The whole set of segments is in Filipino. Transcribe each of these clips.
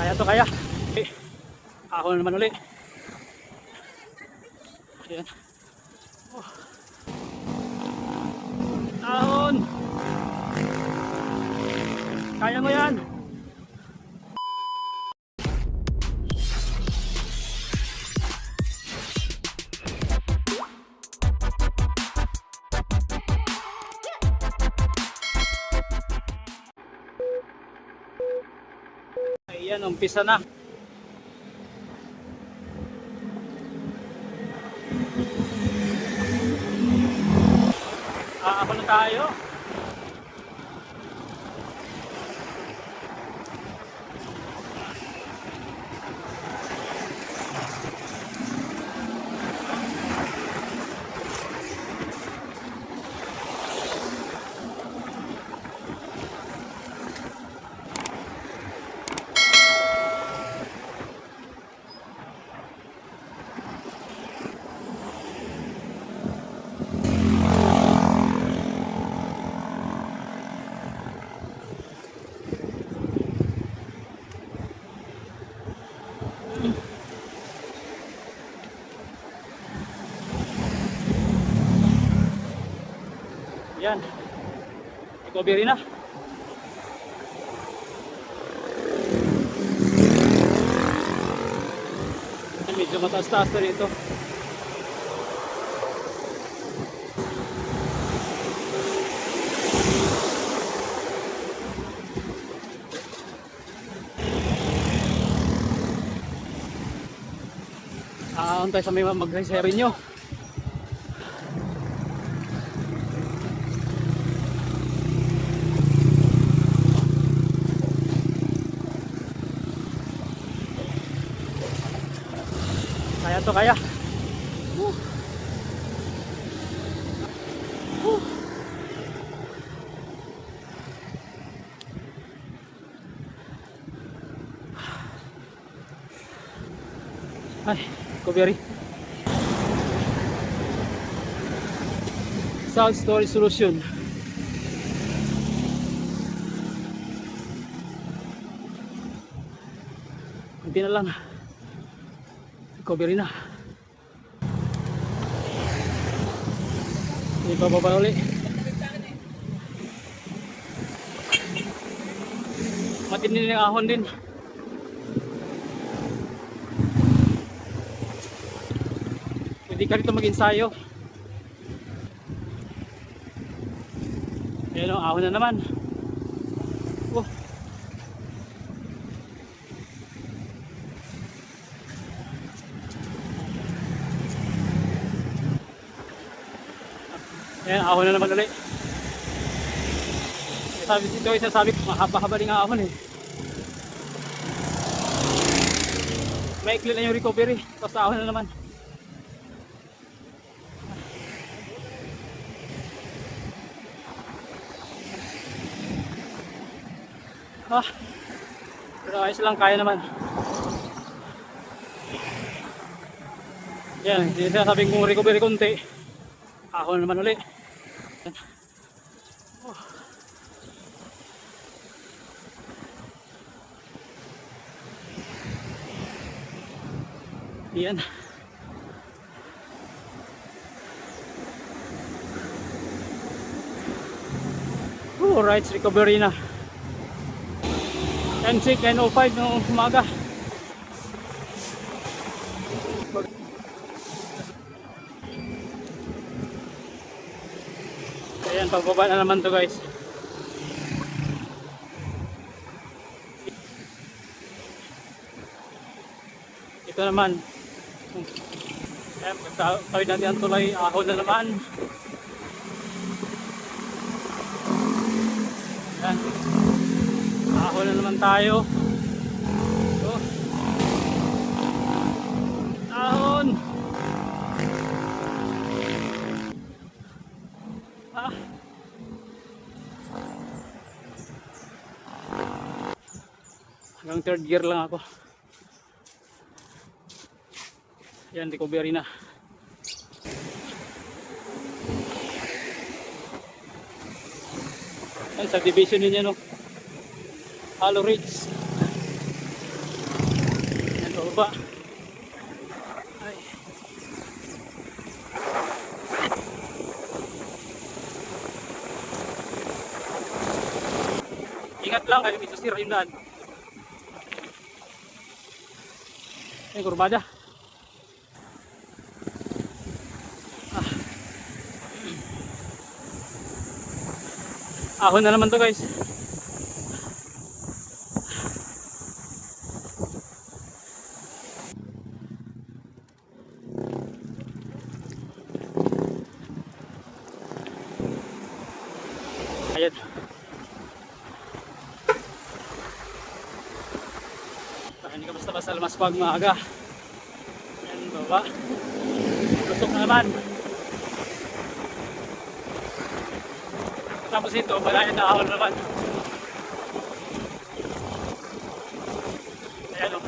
Kaya to kaya. Okay. Ako na naman uli. Ayan. Oh. Ahon. Kaya mo yan. Ayan, umpisa na. Ako na tayo. Yan. Recovery na. Medyo mataas-taas na rito. Antay sa may mag-reserve nyo. Kaya to kaya. Ay, recovery. Salt storage solution. Hindi na lang. Recovery na. Hindi pa baba ulit. Matindi ng ahon din. Pwede ka rito mag-ensayo. Ayan o, ahon na naman. Oh. Ayan, ahon na naman ulit. Sabi dito, isasabi ko, mahaba-haba rin ang ahon eh. Maikli na yung recovery, tapos ahon na naman. Pero ayos lang, kaya naman. Yan, hindi na sabi kong recovery konti. Ahon naman ulit. Yan. Alright, recovery na. N6, N05 noong umaga. Ayan, pagbaba na naman to guys. Ito naman. Ayan, tawid natin ang tulay, ahon na naman. Ayan. Ahon na naman tayo. So, ahon. Hanggang third gear lang ako. Yan, recovery na. Yan, subdivision ninyo no. Hollow Ridge. Pababa. Ay. Ingat lang kayo, medyo sira yung daan. Ay, kurbada. Ahon na naman to guys. Ayan. Hindi ka basta-basta lamas pag maaga. Ayan, baba. Lusok na naman. Tapos ito, malayan na ahon naman. Ayan o.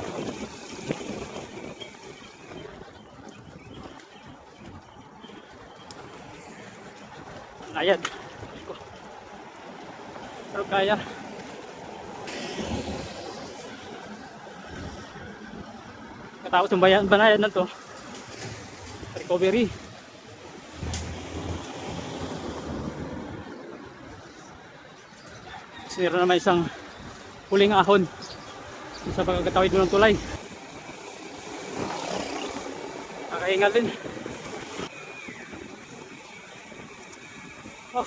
Ayan. Pero kaya. Katapos yung banayan na to. Recovery. Meron naman isang huling ahon sa pagkakatawid mo ng tulay. Nakahingal din. Oh.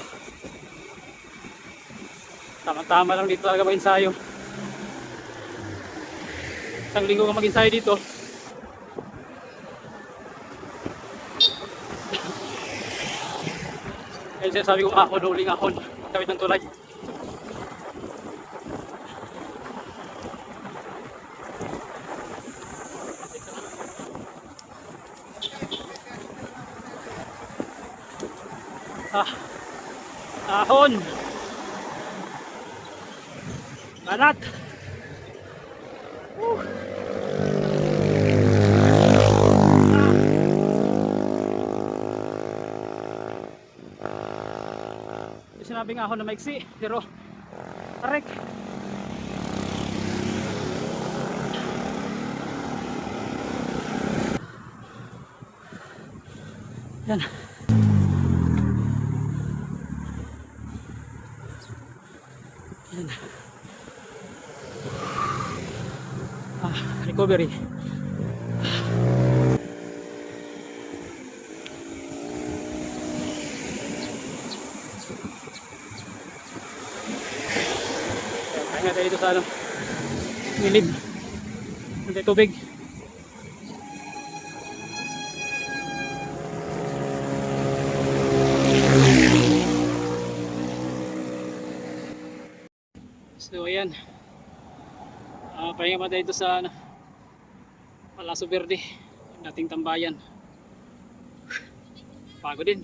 Tama-tama lang dito talaga mag-ensayo. Isang linggo ka mag-ensayo dito. Kaya sinasabi kong ahon, huling ahon. Tawid ng tulay. Ahon. Banat. Sinabing ahon na maiksi, pero tarik. Yan. Yan. Recovery. Kaya tayo dito sa ano, nilid. Hindi tubig. So ayan, pahinga pa tayo sa ano, Palaso Verde, yung dating tambayan. Pagod din.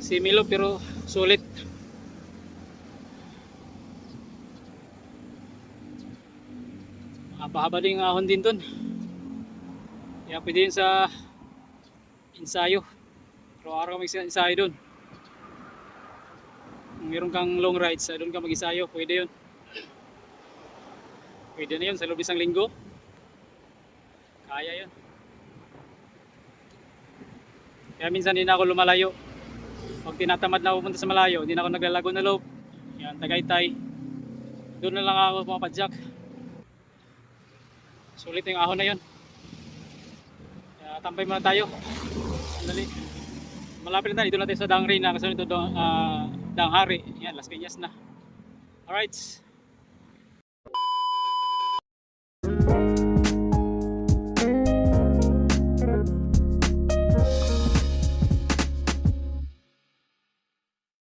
Similo pero sulit. Haba-haba din yung ahon din dun. Kaya pwede yun sa ensayo. Araw-araw may ensayo dun. Kung meron kang long rides, doon ka mag-ensayo, pwede yun. Pwede na yun sa loob isang linggo. Kaya yun. Kaya minsan hindi na ako lumalayo. Pag tinatamad na ako pumunta sa malayo, hindi na ako naglalago na loob. Yan, Tagaytay. Doon na lang ako pumapadyak. Sulit yung ahon na yun. Kaya tambay muna tayo. Sandali. Malapit na tayo. Dito na tayo sa Dangri na. Kasunod ito Danghari. Yan, Las Piñas na. Alright.